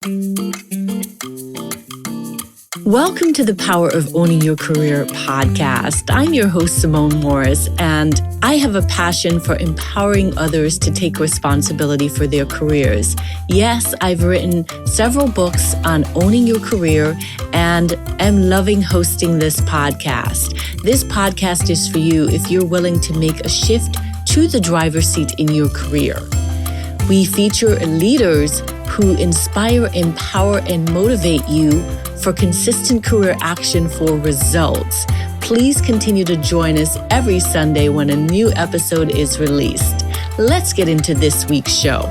Welcome to the Power of Owning Your Career podcast. I'm your host, Simone Morris, and I have a passion for empowering others to take responsibility for their careers. Yes, I've written several books on owning your career and am loving hosting this podcast. This podcast is for you if you're willing to make a shift to the driver's seat in your career. We feature leaders who inspire, empower, and motivate you for consistent career action for results. Please continue to join us every Sunday when a new episode is released. Let's get into this week's show.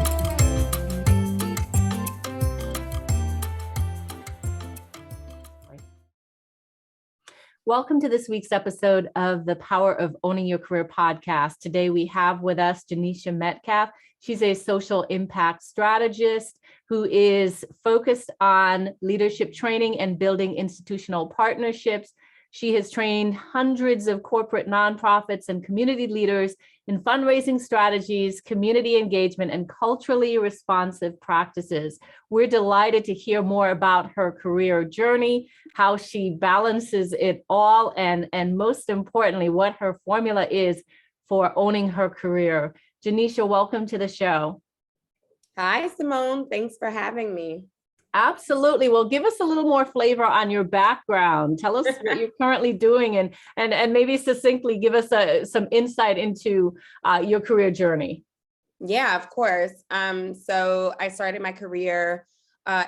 Welcome to this week's episode of the Power of Owning Your Career podcast. Today we have with us Genisha Metcalf. She's a social impact strategist who is focused on leadership training and building institutional partnerships. She has trained hundreds of corporate nonprofits and community leaders in fundraising strategies, community engagement, and culturally responsive practices. We're delighted to hear more about her career journey, how she balances it all, and most importantly, what her formula is for owning her career. Genisha, welcome to the show. Hi, Simone. Thanks for having me. Absolutely. Well, give us a little more flavor on your background. Tell us what you're currently doing and maybe succinctly give us some insight into your career journey. Yeah, of course. So I started my career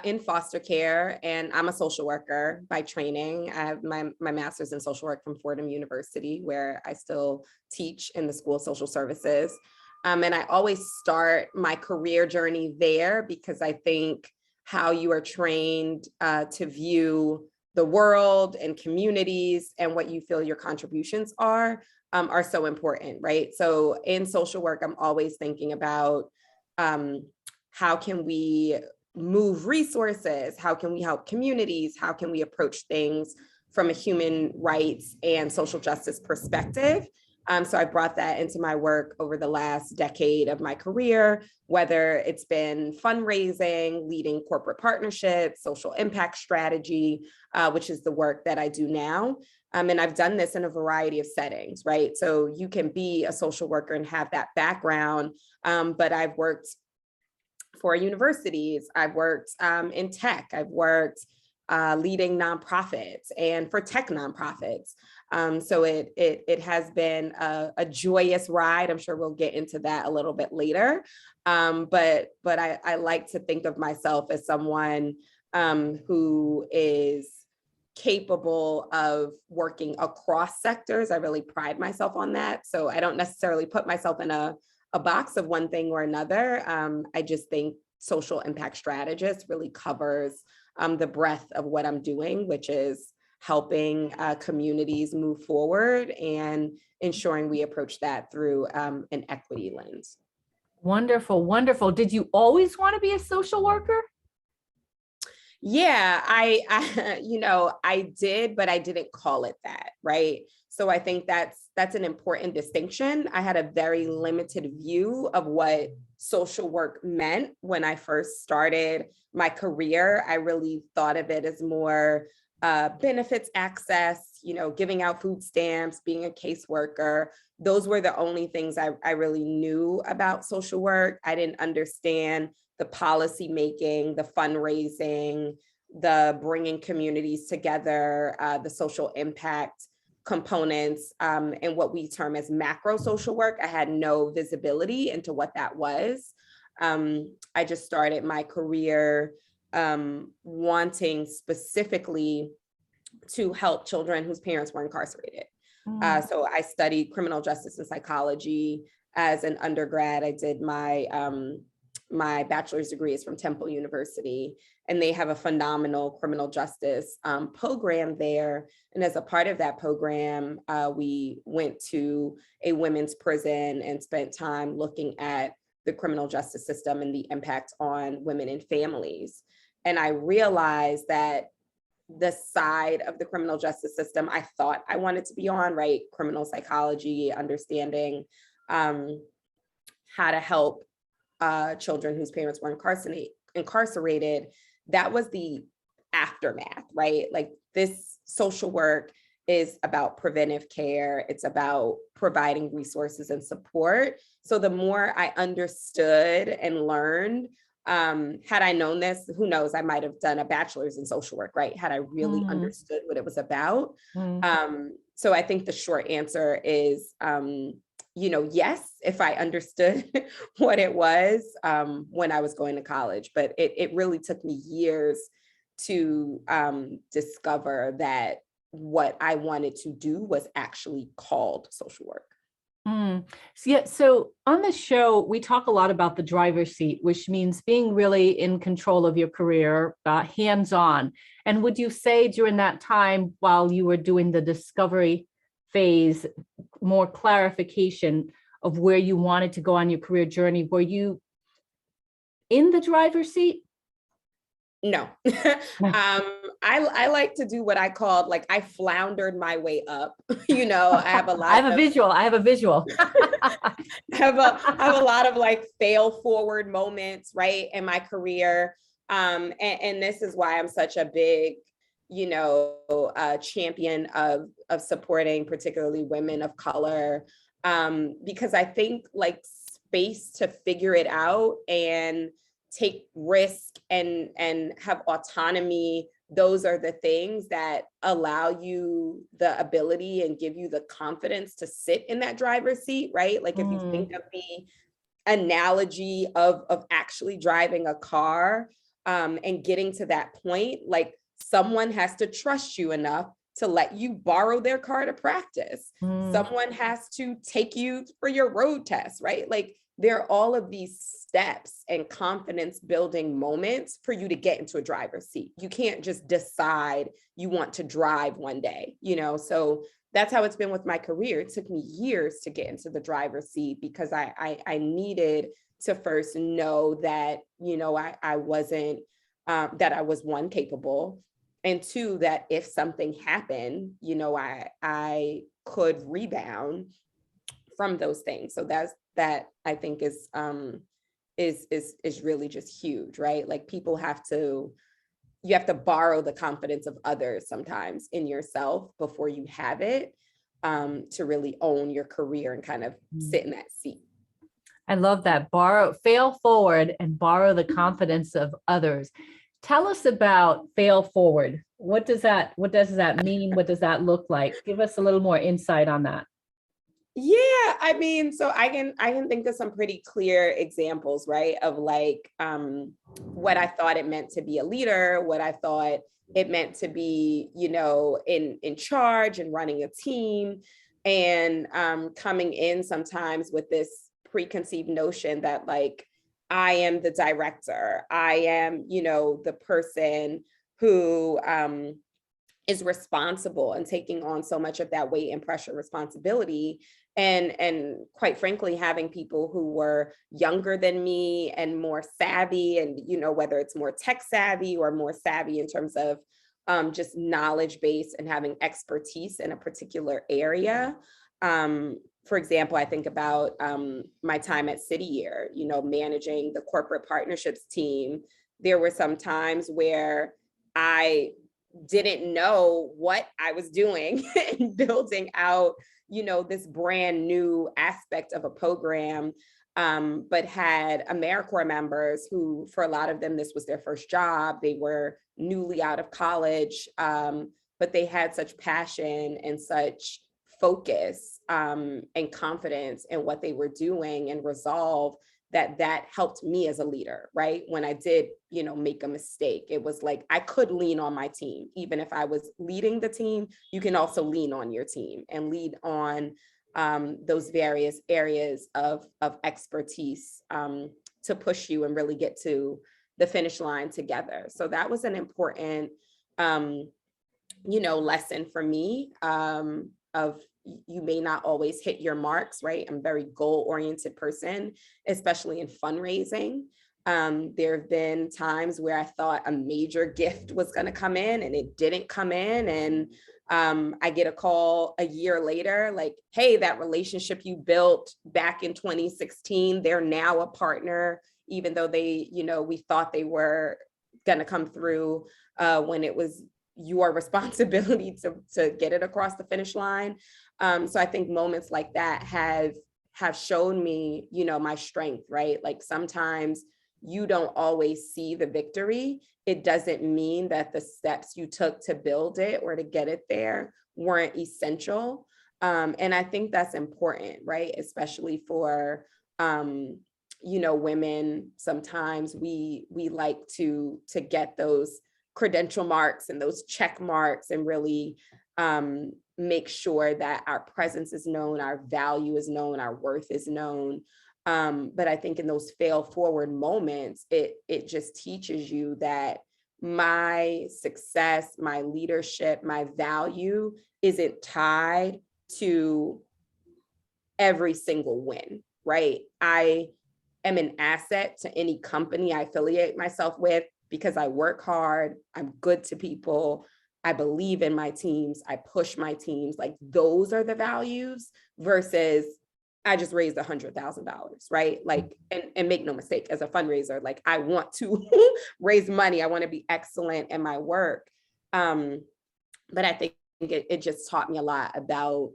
in foster care, and I'm a social worker by training. I have my master's in social work from Fordham University, where I still teach in the School of Social Services. And I always start my career journey there because I think how you are trained to view the world and communities and what you feel your contributions are so important, right? So in social work, I'm always thinking about how can we move resources? How can we help communities? How can we approach things from a human rights and social justice perspective? So I brought that into my work over the last decade of my career, whether it's been fundraising, leading corporate partnerships, social impact strategy, which is the work that I do now. And I've done this in a variety of settings, right? So you can be a social worker and have that background, but I've worked for universities, I've worked in tech, I've worked leading nonprofits and for tech nonprofits. So it has been a joyous ride. I'm sure we'll get into that a little bit later. But I like to think of myself as someone who is capable of working across sectors. I really pride myself on that. So I don't necessarily put myself in a box of one thing or another. I just think social impact strategist really covers the breadth of what I'm doing, which is helping communities move forward and ensuring we approach that through an equity lens. Wonderful, wonderful. Did you always want to be a social worker? Yeah, I did, but I didn't call it that, right? So I think that's an important distinction. I had a very limited view of what social work meant when I first started my career. I really thought of it as more benefits access, giving out food stamps, being a caseworker. Those were the only things I really knew about social work. I didn't understand the policy making, the fundraising, the bringing communities together, the social impact components, and what we term as macro social work. I had no visibility into what that was. I just started my career wanting specifically to help children whose parents were incarcerated. So I studied criminal justice and psychology as an undergrad. I did my bachelor's degree is from Temple University, and they have a phenomenal criminal justice program there. And as a part of that program, we went to a women's prison and spent time looking at the criminal justice system and the impact on women and families. And I realized that the side of the criminal justice system I thought I wanted to be on, right? Criminal psychology, understanding how to help children whose parents were incarcerated, that was the aftermath, right? Like this social work is about preventive care. It's about providing resources and support. So the more I understood and learned, had I known this, who knows, I might have done a bachelor's in social work, right? Had I really understood what it was about. So I think the short answer is, yes, if I understood what it was when I was going to college, but it really took me years to discover that what I wanted to do was actually called social work. So on the show, we talk a lot about the driver's seat, which means being really in control of your career, hands-on. And would you say during that time, while you were doing the discovery phase, more clarification of where you wanted to go on your career journey, were you in the driver's seat? No. I like to do what I called, like, I floundered my way up. I have a lot I have a visual. I have a lot of like fail forward moments, right, in my career. And this is why I'm such a big, champion of supporting particularly women of color. Because I think like space to figure it out and take risk and have autonomy, those are the things that allow you the ability and give you the confidence to sit in that driver's seat, right? Like if you think of the analogy of actually driving a car, and getting to that point, like someone has to trust you enough to let you borrow their car to practice. Someone has to take you for your road test, right? Like there are all of these steps and confidence building moments for you to get into a driver's seat. You can't just decide you want to drive one day, so that's how it's been with my career. It took me years to get into the driver's seat because I needed to first know that, I wasn't, that I was, one, capable, and two, that if something happened, I could rebound from those things. So that I think is really just huge, right? Like you have to borrow the confidence of others sometimes in yourself before you have it, to really own your career and kind of sit in that seat. I love that. Fail forward and borrow the confidence of others. Tell us about fail forward. What does that mean? What does that look like? Give us a little more insight on that. Yeah, I mean, so I can think of some pretty clear examples, right? Of like what I thought it meant to be a leader, what I thought it meant to be, in charge and running a team, and coming in sometimes with this preconceived notion that like I am the director, I am, the person who is responsible and taking on so much of that weight and pressure responsibility. And quite frankly, having people who were younger than me and more savvy, and, whether it's more tech savvy or more savvy in terms of just knowledge base and having expertise in a particular area. For example, I think about my time at City Year, managing the corporate partnerships team. There were some times where I didn't know what I was doing in building out, this brand new aspect of a program, but had AmeriCorps members who, for a lot of them, this was their first job. They were newly out of college, but they had such passion and such focus and confidence in what they were doing and resolve that helped me as a leader, right? When I did, make a mistake, it was like, I could lean on my team. Even if I was leading the team, you can also lean on your team and lead on those various areas of expertise to push you and really get to the finish line together. So that was an important, lesson for me, of you may not always hit your marks, right? I'm a very goal-oriented person, especially in fundraising. There have been times where I thought a major gift was going to come in and it didn't come in. And I get a call a year later, like, hey, that relationship you built back in 2016, they're now a partner, even though they, we thought they were gonna come through when it was your responsibility to get it across the finish line. So I think moments like that have shown me, you know, my strength, right? Like sometimes you don't always see the victory. It doesn't mean that the steps you took to build it or to get it there weren't essential. And I think that's important, right? Especially for, you know, women. Sometimes we like to get those credential marks and those check marks and really make sure that our presence is known, our value is known, our worth is known. But I think in those fail forward moments, it just teaches you that my success, my leadership, my value isn't tied to every single win, right? I am an asset to any company I affiliate myself with because I work hard, I'm good to people, I believe in my teams, I push my teams. Like those are the values versus I just raised $100,000, right? Like, and make no mistake, as a fundraiser, like I want to raise money, I want to be excellent in my work. But I think it just taught me a lot about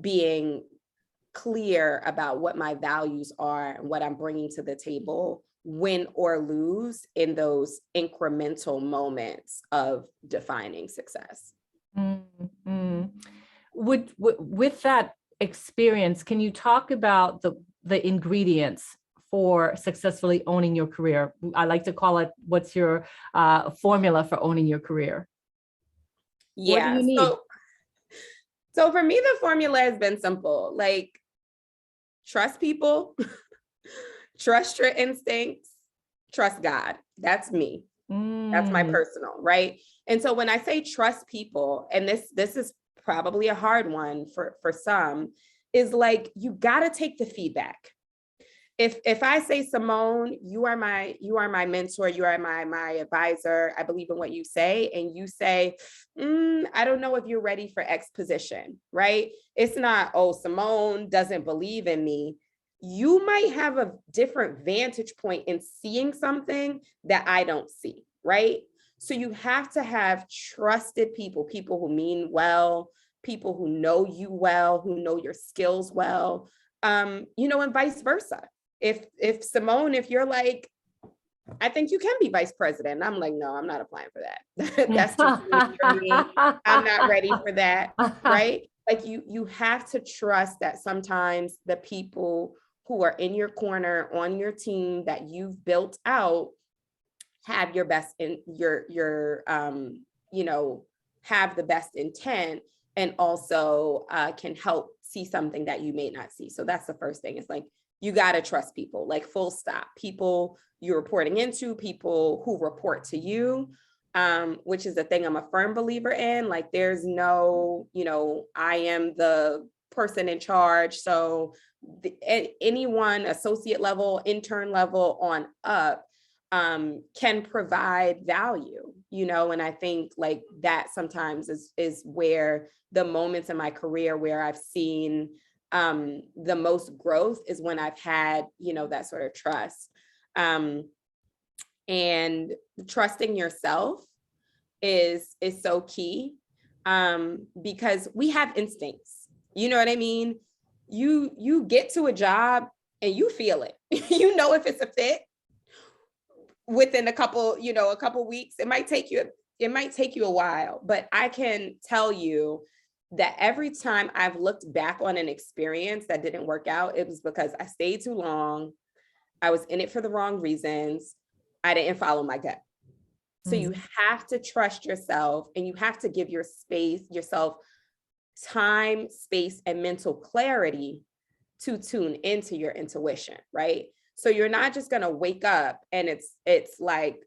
being clear about what my values are and what I'm bringing to the table, win or lose in those incremental moments of defining success. Mm-hmm. With that experience, can you talk about the ingredients for successfully owning your career? I like to call it, what's your formula for owning your career? Yeah. What do you need? So for me, the formula has been simple. Like, trust people, trust your instincts, trust God. That's me. That's my personal, right? And so when I say trust people, and this is probably a hard one for some, is like, you got to take the feedback. If I say, Simone, you are my mentor, you are my advisor, I believe in what you say, and you say, I don't know if you're ready for X position, right? It's not, oh, Simone doesn't believe in me. You might have a different vantage point in seeing something that I don't see, right? So you have to have trusted people who mean well, people who know you well, who know your skills well, you know, and vice versa. If Simone, if you're like, I think you can be vice president, and I'm like, no, I'm not applying for that. That's too sweet for me. I'm not ready for that, right? Like you have to trust that sometimes the people who are in your corner, on your team that you've built out, have your best in your you know, have the best intent, and also can help see something that you may not see. So that's the first thing. It's like, you got to trust people, like full stop. People you're reporting into, people who report to you, which is the thing I'm a firm believer in. Like there's no, you know, I am the person in charge. So anyone associate level, intern level on up can provide value, you know, and I think like that sometimes is where the moments in my career where I've seen the most growth is when I've had, you know, that sort of trust. And trusting yourself is so key, because we have instincts. You know what I mean? You get to a job and you feel it. You know if it's a fit within a couple weeks. It might take you a while, but I can tell you that every time I've looked back on an experience that didn't work out, it was because I stayed too long. I was in it for the wrong reasons. I didn't follow my gut. So you have to trust yourself, and you have to give yourself time, space, and mental clarity to tune into your intuition, right? So you're not just going to wake up and it's like,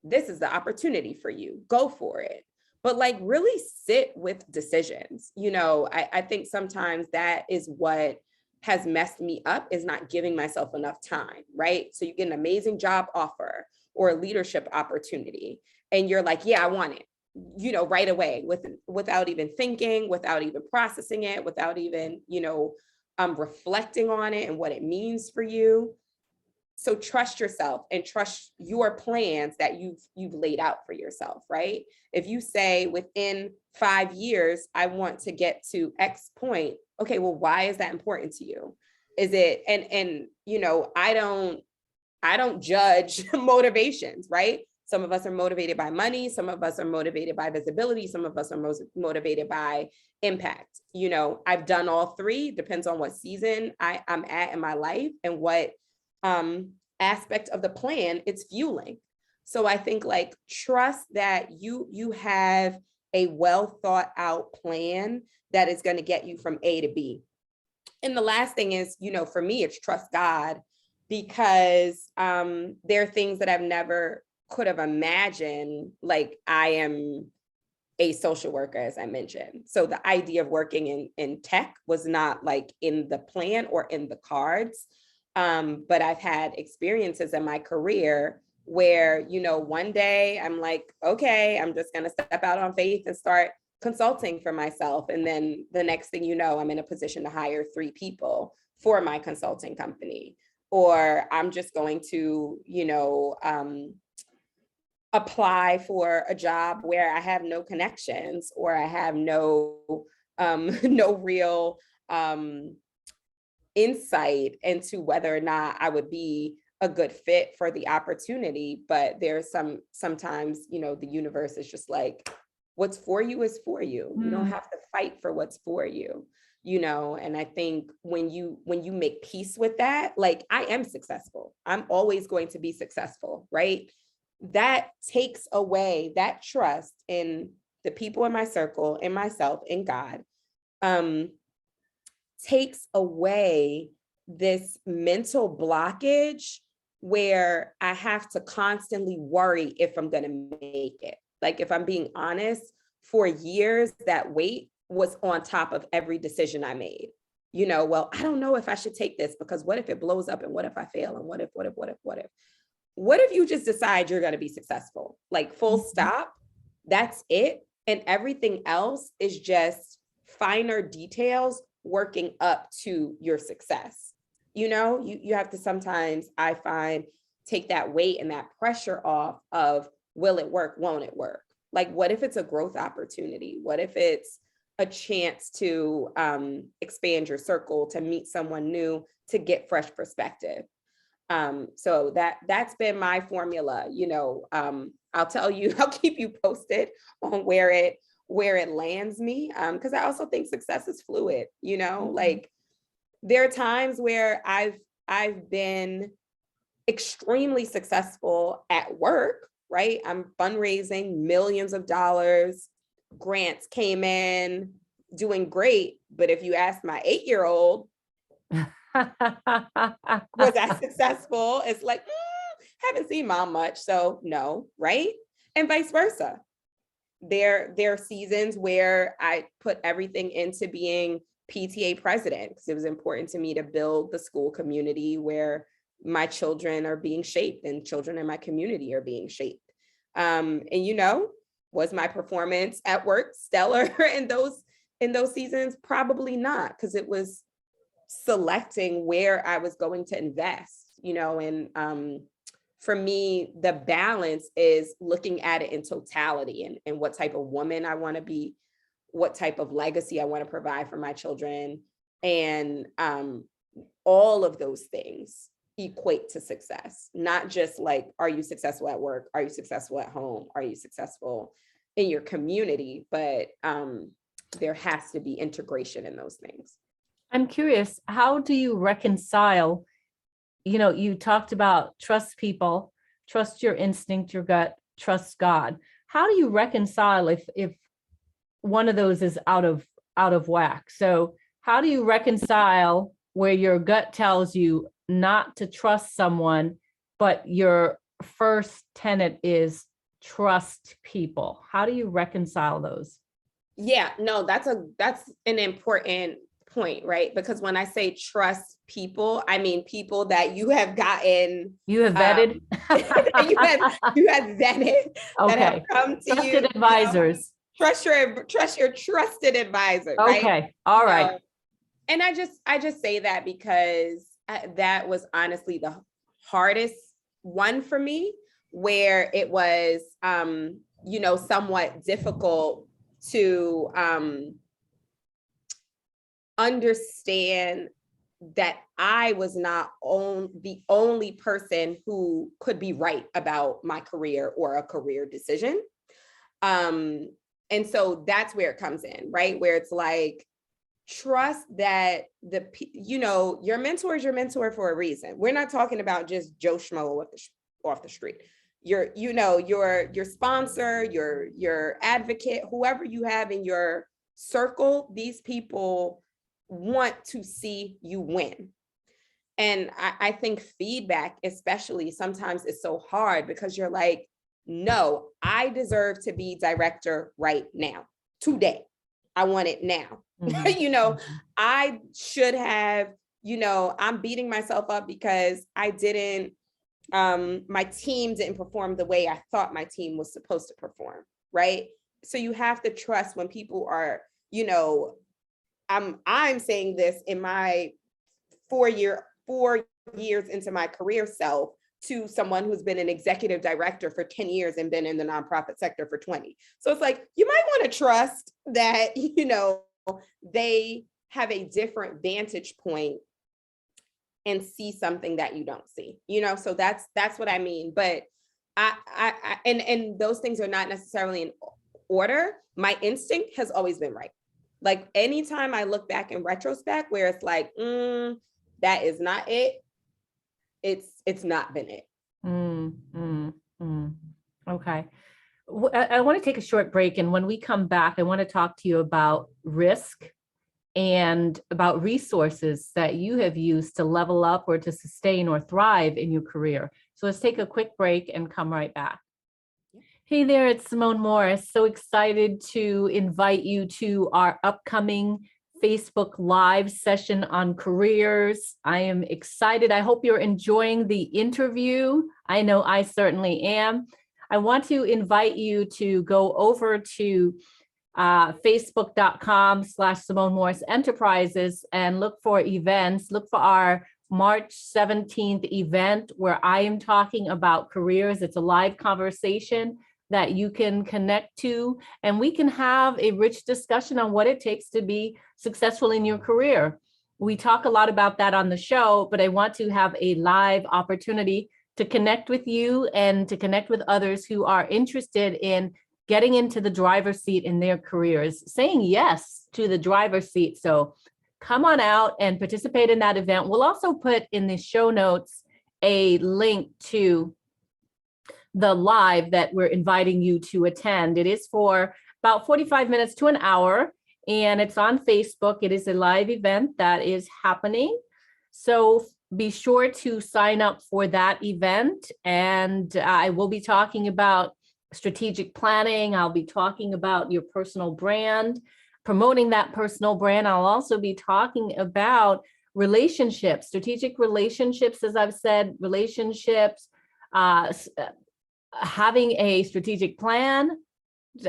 this is the opportunity for you, go for it. But like really sit with decisions. You know, I think sometimes that is what has messed me up, is not giving myself enough time, right? So you get an amazing job offer or a leadership opportunity, and you're like, yeah, I want it, you know, right away, without even thinking, without even processing it, without even, you know, reflecting on it and what it means for you. So trust yourself and trust your plans that you've laid out for yourself, right? If you say within 5 years, I want to get to X point, okay, well, why is that important to you? Is it, and I don't judge motivations, right? Some of us are motivated by money. Some of us are motivated by visibility. Some of us are motivated by impact. I've done all three, depends on what season I'm at in my life and what aspect of the plan it's fueling. So I think like trust that you have a well thought out plan that is going to get you from A to B. And the last thing is, for me, it's trust God, because there are things that I've never could have imagined. Like I am a social worker, as I mentioned. So the idea of working in tech was not like in the plan or in the cards. But I've had experiences in my career where, one day I'm like, okay, I'm just going to step out on faith and start consulting for myself. And then the next thing you know, I'm in a position to hire 3 people for my consulting company. Or I'm just going to, apply for a job where I have no connections, or I have no real insight into whether or not I would be a good fit for the opportunity. But there's sometimes, the universe is just like, what's for you is for you. You don't have to fight for what's for you, and I think when you make peace with that, like I am successful, I'm always going to be successful, right? That takes away that trust in the people in my circle, in myself, in God, takes away this mental blockage where I have to constantly worry if I'm going to make it. Like, if I'm being honest, for years, that weight was on top of every decision I made. Well, I don't know if I should take this because what if it blows up, and what if I fail, and what if you just decide you're going to be successful, like full stop, that's it. And everything else is just finer details working up to your success. You have to sometimes, I find, take that weight and that pressure off of, will it work? Won't it work? Like, what if it's a growth opportunity? What if it's a chance to expand your circle, to meet someone new, to get fresh perspective? So that's been my formula. I'll tell you, I'll keep you posted on where it lands me. Because I also think success is fluid. Like there are times where I've been extremely successful at work, right? I'm fundraising millions of dollars, grants came in, doing great. But if you ask my 8-year-old, was I successful? It's like, haven't seen mom much, so no, right? And vice versa. There are seasons where I put everything into being PTA president because it was important to me to build the school community where my children are being shaped and children in my community are being shaped. And was my performance at work stellar in those seasons? Probably not, because it was selecting where I was going to invest, and for me, the balance is looking at it in totality and what type of woman I want to be, what type of legacy I want to provide for my children. And all of those things equate to success, not just like, are you successful at work? Are you successful at home? Are you successful in your community? But there has to be integration in those things. I'm curious, how do you reconcile, you talked about trust people, trust your instinct, your gut, trust God. How do you reconcile if one of those is out of whack? So how do you reconcile where your gut tells you not to trust someone, but your first tenet is trust people? How do you reconcile those? Yeah, no, that's an important point, right? Because when I say trust people, I mean people that you have gotten, you have vetted, you have vetted, okay, that have come to trusted advisors. Trust your trusted advisor. Okay, right? All right. And I just say that because that was honestly hardest one for me, where it was, somewhat difficult to understand that I was not the only person who could be right about my career or a career decision. And so that's where it comes in, right? Where it's like, trust that your mentor is your mentor for a reason. We're not talking about just Joe Schmo off the street. Your sponsor, your advocate, whoever you have in your circle, these people want to see you win. And I think feedback, especially, sometimes is so hard because you're like, no, I deserve to be director right now, today. I want it now. Mm-hmm. I should have, I'm beating myself up because I didn't, my team didn't perform the way I thought my team was supposed to perform, right? So you have to trust when people are, I'm saying this in my 4 years into my career self, to someone who's been an executive director for 10 years and been in the nonprofit sector for 20. So it's like, you might want to trust that, they have a different vantage point and see something that you don't see, so that's what I mean. But and those things are not necessarily in order. My instinct has always been right. Like, anytime I look back in retrospect where it's like, that is not it, it's not been it. Okay. I want to take a short break. And when we come back, I want to talk to you about risk and about resources that you have used to level up or to sustain or thrive in your career. So let's take a quick break and come right back. Hey there, it's Simone Morris. So excited to invite you to our upcoming Facebook Live session on careers. I am excited. I hope you're enjoying the interview. I know I certainly am. I want to invite you to go over to facebook.com/Simone Morris Enterprises and look for events. Look for our March 17th event where I am talking about careers. It's a live conversation that you can connect to, and we can have a rich discussion on what it takes to be successful in your career. We talk a lot about that on the show, but I want to have a live opportunity to connect with you and to connect with others who are interested in getting into the driver's seat in their careers, saying yes to the driver's seat. So come on out and participate in that event. We'll also put in the show notes a link to the live that we're inviting you to attend. It is for about 45 minutes to an hour, and it's on Facebook. It is a live event that is happening. So be sure to sign up for that event. And I will be talking about strategic planning. I'll be talking about your personal brand, promoting that personal brand. I'll also be talking about relationships, strategic relationships, as I've said, relationships, having a strategic plan.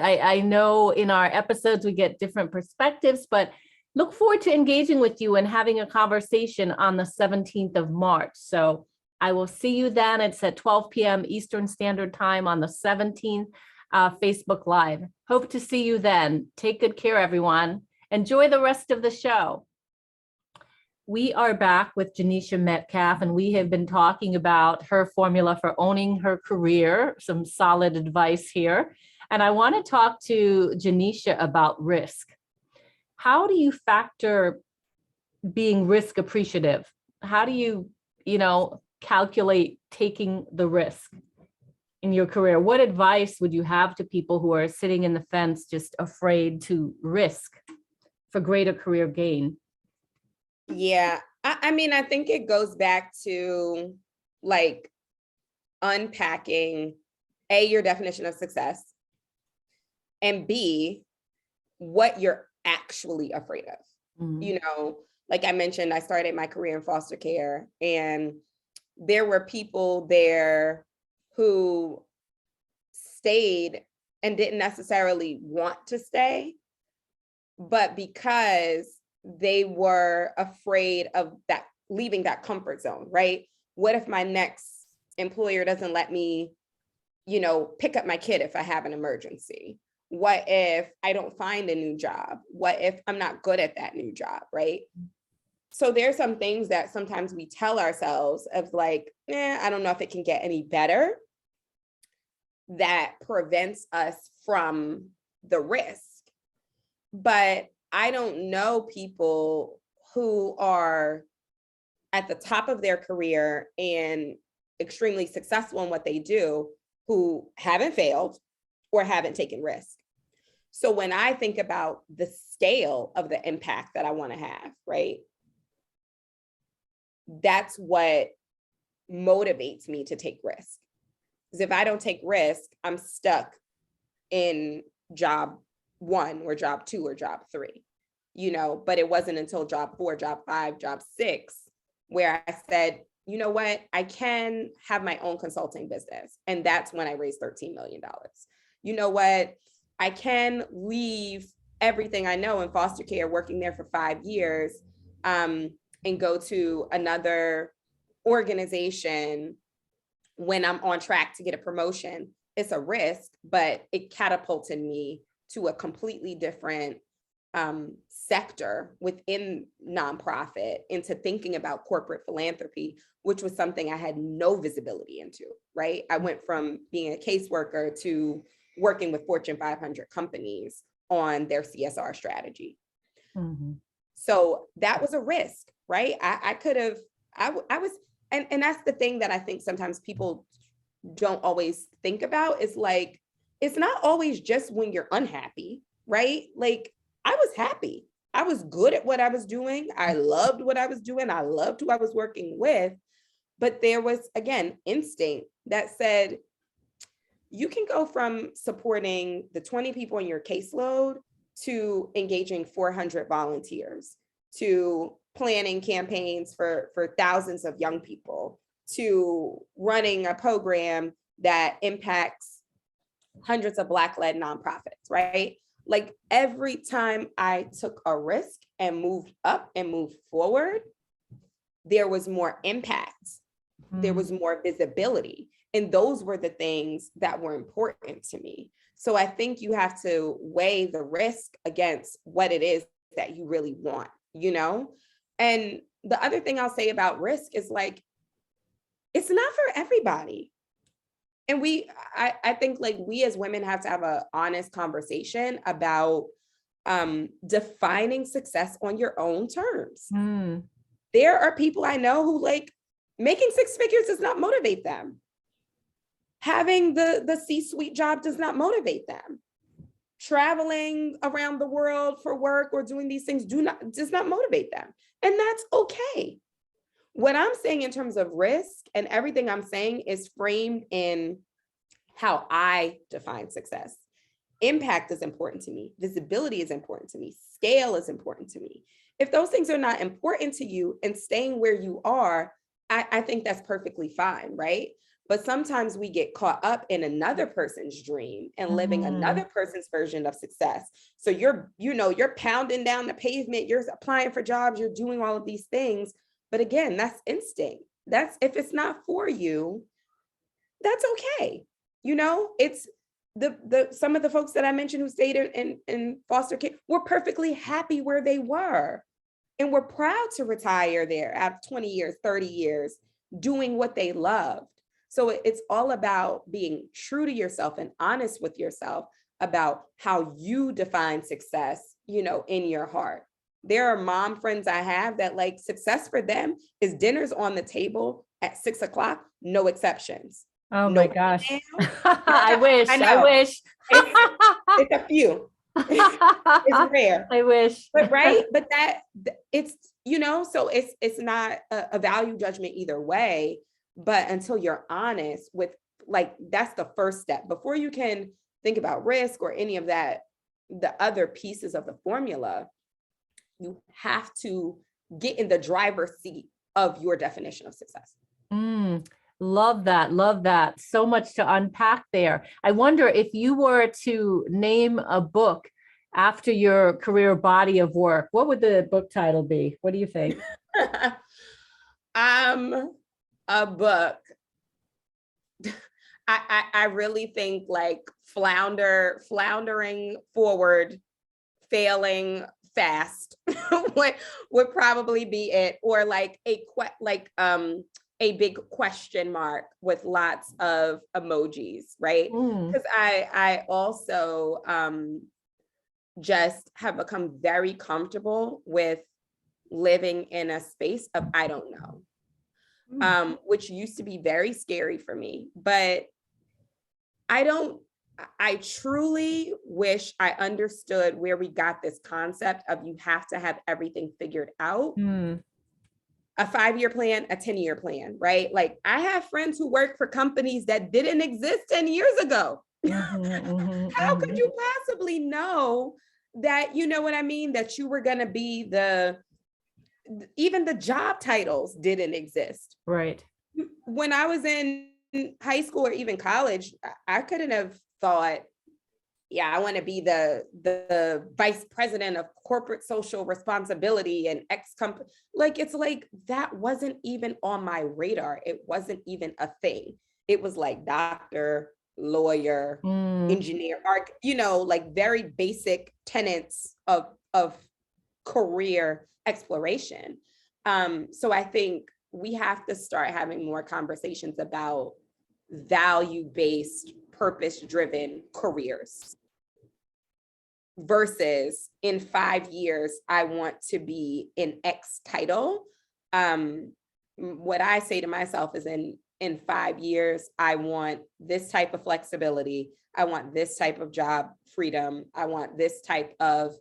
I know in our episodes we get different perspectives, but look forward to engaging with you and having a conversation on the 17th of March. So I will see you then. It's at 12 p.m. Eastern Standard Time on the 17th, Facebook Live. Hope to see you then. Take good care, everyone. Enjoy the rest of the show. We are back with Genisha Metcalf, and we have been talking about her formula for owning her career, some solid advice here. And I want to talk to Genisha about risk. How do you factor being risk appreciative? How do you, calculate taking the risk in your career? What advice would you have to people who are sitting in the fence, just afraid to risk for greater career gain? Yeah, I think it goes back to like unpacking A, your definition of success, and B, what you're actually afraid of. Mm-hmm. Like I mentioned, I started my career in foster care, and there were people there who stayed and didn't necessarily want to stay, but because they were afraid of that, leaving that comfort zone, right? What if my next employer doesn't let me, pick up my kid if I have an emergency? What if I don't find a new job? What if I'm not good at that new job, right? So there's some things that sometimes we tell ourselves of like, I don't know if it can get any better, that prevents us from the risk. But I don't know people who are at the top of their career and extremely successful in what they do who haven't failed or haven't taken risk. So when I think about the scale of the impact that I want to have, right? That's what motivates me to take risk. Because if I don't take risk, I'm stuck in job 1 or job 2 or job 3, but it wasn't until job 4, job 5, job 6, where I said, you know what, I can have my own consulting business. And that's when I raised $13 million. You know what, I can leave everything I know in foster care, working there for 5 years, and go to another organization when I'm on track to get a promotion. It's a risk, but it catapulted me to a completely different sector within nonprofit, into thinking about corporate philanthropy, which was something I had no visibility into, right? I went from being a caseworker to working with Fortune 500 companies on their CSR strategy. Mm-hmm. So that was a risk, right? I could have, I was, and that's the thing that I think sometimes people don't always think about, is like, it's not always just when you're unhappy, right? Like, I was happy. I was good at what I was doing. I loved what I was doing. I loved who I was working with. But there was, again, instinct that said, you can go from supporting the 20 people in your caseload to engaging 400 volunteers, to planning campaigns for thousands of young people, to running a program that impacts hundreds of Black-led nonprofits, right? Like, every time I took a risk and moved up and moved forward, there was more impact. There was more visibility. And those were the things that were important to me. So I think you have to weigh the risk against what it is that you really want, And the other thing I'll say about risk is, like, it's not for everybody. And I think, like, we as women have to have an honest conversation about defining success on your own terms. There are people I know who, like, making 6 figures does not motivate them. Having the C-suite job does not motivate them. Traveling around the world for work or doing these things does not motivate them. And that's okay. What I'm saying in terms of risk, and everything I'm saying, is framed in how I define success. Impact is important to me. Visibility is important to me. Scale is important to me. If those things are not important to you and staying where you are, I think that's perfectly fine, right? But sometimes we get caught up in another person's dream and living another person's version of success. So you're pounding down the pavement, you're applying for jobs, you're doing all of these things. But again, that's instinct. That's, if it's not for you, that's okay. It's some of the folks that I mentioned who stayed in foster care were perfectly happy where they were. And were proud to retire there after 20 years, 30 years, doing what they loved. So it's all about being true to yourself and honest with yourself about how you define success, in your heart. There are mom friends I have that, like, success for them is dinners on the table at 6:00, no exceptions. Oh my gosh. I wish. It's a few. It's rare. I wish. But right. But it's, so it's not a value judgment either way. But until you're honest with, like, that's the first step before you can think about risk or any of that, the other pieces of the formula. You have to get in the driver's seat of your definition of success. Love that. Love that. So much to unpack there. I wonder if you were to name a book after your career body of work, what would the book title be? What do you think? a book, I really think like floundering forward, failing fast would probably be it, or like a big question mark with lots of emojis, right? Because I also just have become very comfortable with living in a space of I don't know, which used to be very scary for me. But I truly wish I understood where we got this concept of you have to have everything figured out. A 5-year plan, a 10-year plan, right? Like I have friends who work for companies that didn't exist 10 years ago. How could you possibly know that, you know what I mean? That you were going to be even the job titles didn't exist. Right. When I was in high school or even college, I couldn't have thought, yeah, I want to be the vice president of corporate social responsibility and X company. Like, it's like, that wasn't even on my radar. It wasn't even a thing. It was like doctor, lawyer, engineer, like very basic tenets of career exploration. So I think we have to start having more conversations about value-based, purpose-driven careers versus in 5 years, I want to be in X title. What I say to myself is in 5 years, I want this type of flexibility. I want this type of job freedom. I want this type of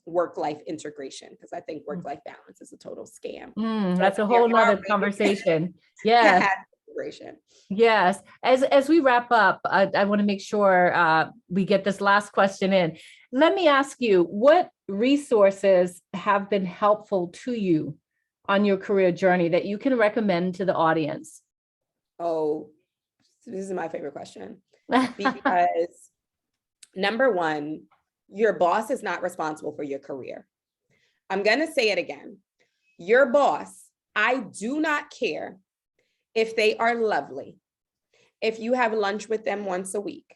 work-life integration, because I think work-life balance is a total scam. That's a whole nother conversation. Yes. Yes. As we wrap up, I want to make sure we get this last question in. Let me ask you, what resources have been helpful to you on your career journey that you can recommend to the audience? Oh, this is my favorite question. Because number one, your boss is not responsible for your career. I'm going to say it again. Your boss, I do not care if they are lovely, if you have lunch with them once a week,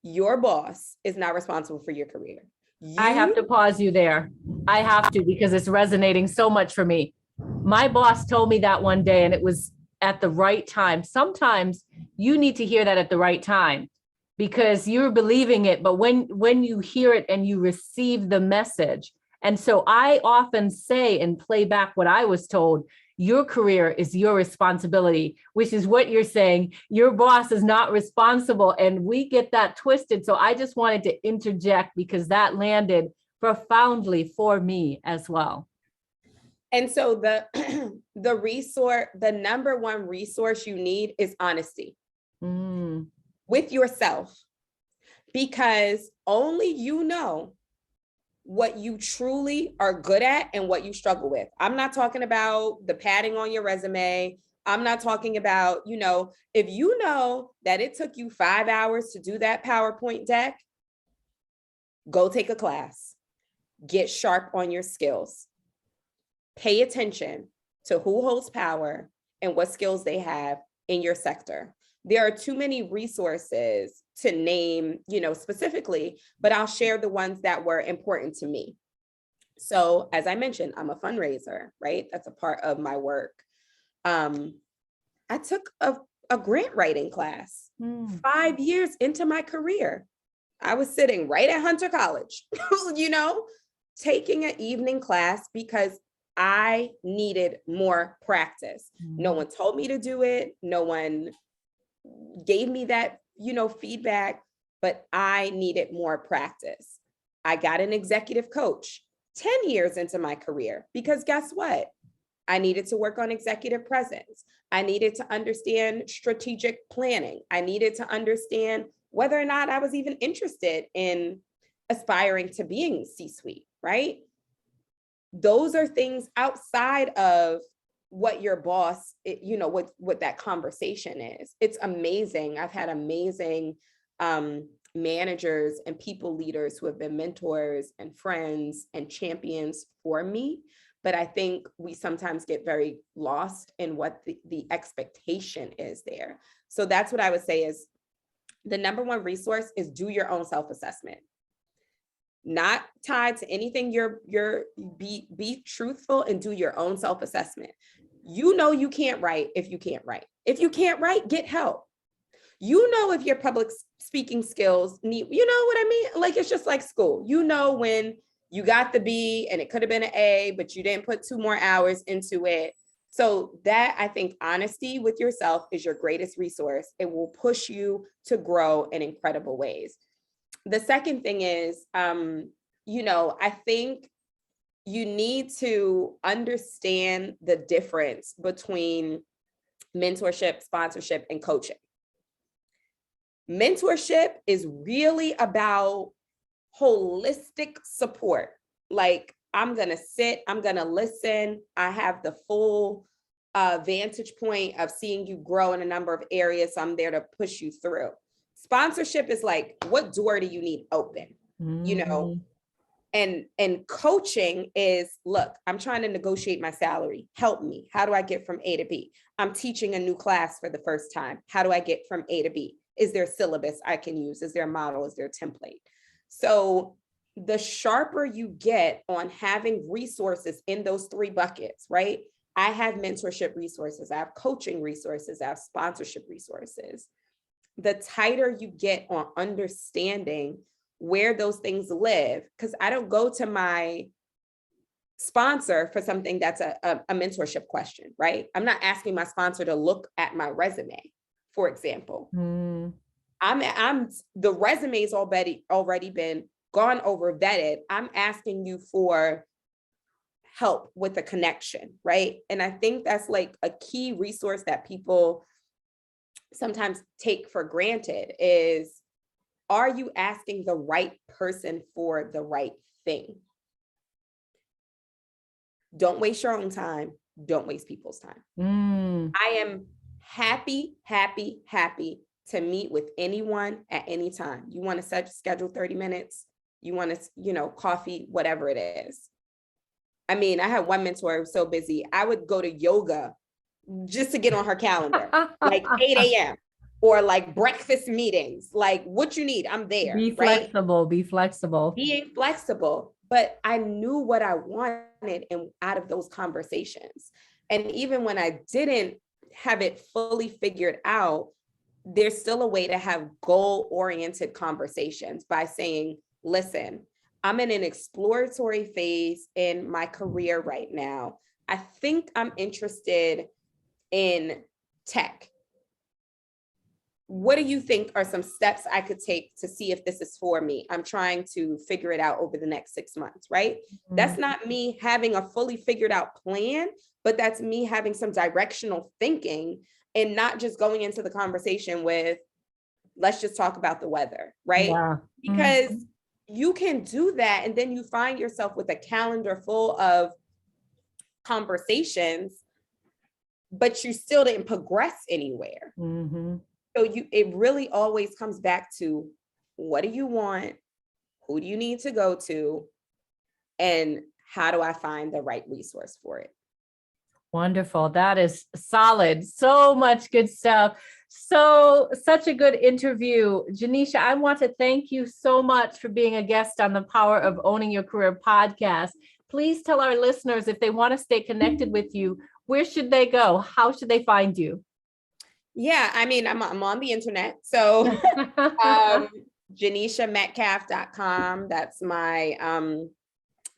your boss is not responsible for your career. I have to pause you there. I have to, because it's resonating so much for me. My boss told me that one day, and it was at the right time. Sometimes you need to hear that at the right time, because you're believing it, but when you hear it and you receive the message. And so I often say and play back what I was told: your career is your responsibility, which is what you're saying. Your boss is not responsible, and we get that twisted. So I just wanted to interject, because that landed profoundly for me as well. And so the number one resource you need is honesty with yourself, because only you know what you truly are good at and what you struggle with. I'm not talking about the padding on your resume. I'm not talking about, if you know that it took you 5 hours to do that PowerPoint deck, go take a class, get sharp on your skills, pay attention to who holds power and what skills they have in your sector. There are too many resources to name, specifically, but I'll share the ones that were important to me. So as I mentioned, I'm a fundraiser, right? That's a part of my work. I took a grant writing class 5 years into my career. I was sitting right at Hunter College, taking an evening class because I needed more practice. No one told me to do it. No one gave me that, feedback, but I needed more practice. I got an executive coach 10 years into my career, because guess what? I needed to work on executive presence. I needed to understand strategic planning. I needed to understand whether or not I was even interested in aspiring to being C-suite, right? Those are things outside of what your boss, what that conversation is. It's amazing. I've had amazing managers and people leaders who have been mentors and friends and champions for me. but I think we sometimes get very lost in what the expectation is there. So that's what I would say is the number one resource is do your own self-assessment. Not tied to anything. Be truthful and do your own self-assessment. You know you can't write if you can't write. If you can't write, get help. You know if your public speaking skills need, you know what I mean? Like, it's just like school. You know when you got the B and it could have been an A, but you didn't put 2 more hours into it. So that, I think, honesty with yourself is your greatest resource. It will push you to grow in incredible ways. The second thing is, I think you need to understand the difference between mentorship, sponsorship, and coaching. Mentorship is really about holistic support. Like, I'm going to sit, I'm going to listen. I have the full vantage point of seeing you grow in a number of areas. So I'm there to push you through. Sponsorship is like, what door do you need open? And coaching is, look, I'm trying to negotiate my salary. Help me. How do I get from A to B? I'm teaching a new class for the first time. How do I get from A to B? Is there a syllabus I can use? Is there a model? Is there a template? So the sharper you get on having resources in those 3 buckets, right? I have mentorship resources. I have coaching resources. I have sponsorship resources. The tighter you get on understanding where those things live, because I don't go to my sponsor for something that's a mentorship question, right? I'm not asking my sponsor to look at my resume, for example. I'm the resume's already been gone over, vetted. I'm asking you for help with the connection, right? And I think that's like a key resource that people sometimes take for granted is, are you asking the right person for the right thing? Don't waste your own time. Don't waste people's time. I am happy to meet with anyone at any time. You want to schedule 30 minutes, you want to, coffee, whatever it is. I mean, I had one mentor who was so busy, I would go to yoga just to get on her calendar, like 8 a.m. or like breakfast meetings, like what you need, I'm there. Be flexible, be flexible. Being flexible, but I knew what I wanted out of those conversations. And even when I didn't have it fully figured out, there's still a way to have goal-oriented conversations by saying, listen, I'm in an exploratory phase in my career right now. I think I'm interested in tech. What do you think are some steps I could take to see if this is for me? I'm trying to figure it out over the next 6 months, right? That's not me having a fully figured out plan, but that's me having some directional thinking and not just going into the conversation with, let's just talk about the weather, right? Yeah. Because you can do that and then you find yourself with a calendar full of conversations, but you still didn't progress anywhere. So it really always comes back to, what do you want? Who do you need to go to? And how do I find the right resource for it? Wonderful. That is solid. So much good stuff. Such a good interview. Genisha, I want to thank you so much for being a guest on the Power of Owning Your Career podcast. Please tell our listeners, if they want to stay connected with you, where should they go? How should they find you? Yeah, I mean, I'm on the internet. So GenishaMetcalf.com. That's my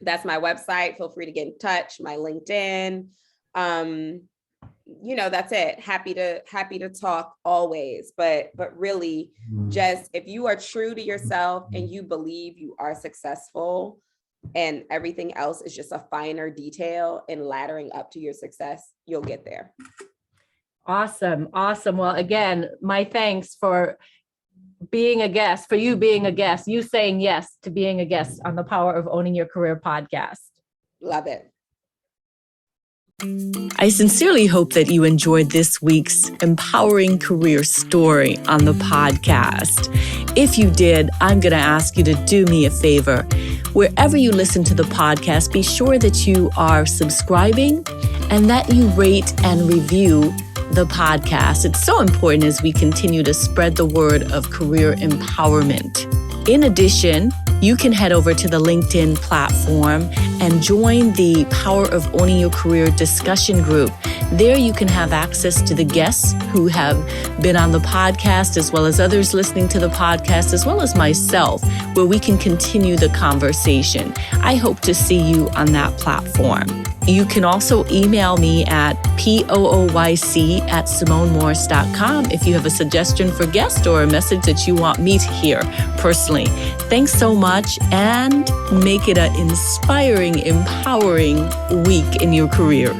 website. Feel free to get in touch. My LinkedIn. That's it. Happy to talk always. But really, just if you are true to yourself and you believe you are successful, and everything else is just a finer detail in laddering up to your success, you'll get there. Awesome. Well, again, my thanks for being a guest, you saying yes to being a guest on the Power of Owning Your Career podcast. Love it. I sincerely hope that you enjoyed this week's empowering career story on the podcast. If you did, I'm going to ask you to do me a favor. Wherever you listen to the podcast, be sure that you are subscribing and that you rate and review the podcast. It's so important as we continue to spread the word of career empowerment. In addition, you can head over to the LinkedIn platform and join the Power of Owning Your Career discussion group. There you can have access to the guests who have been on the podcast, as well as others listening to the podcast, as well as myself, where we can continue the conversation. I hope to see you on that platform. You can also email me at pooyc@simonemorris.com if you have a suggestion for guest or a message that you want me to hear personally. Thanks so much, and make it an inspiring, empowering week in your career.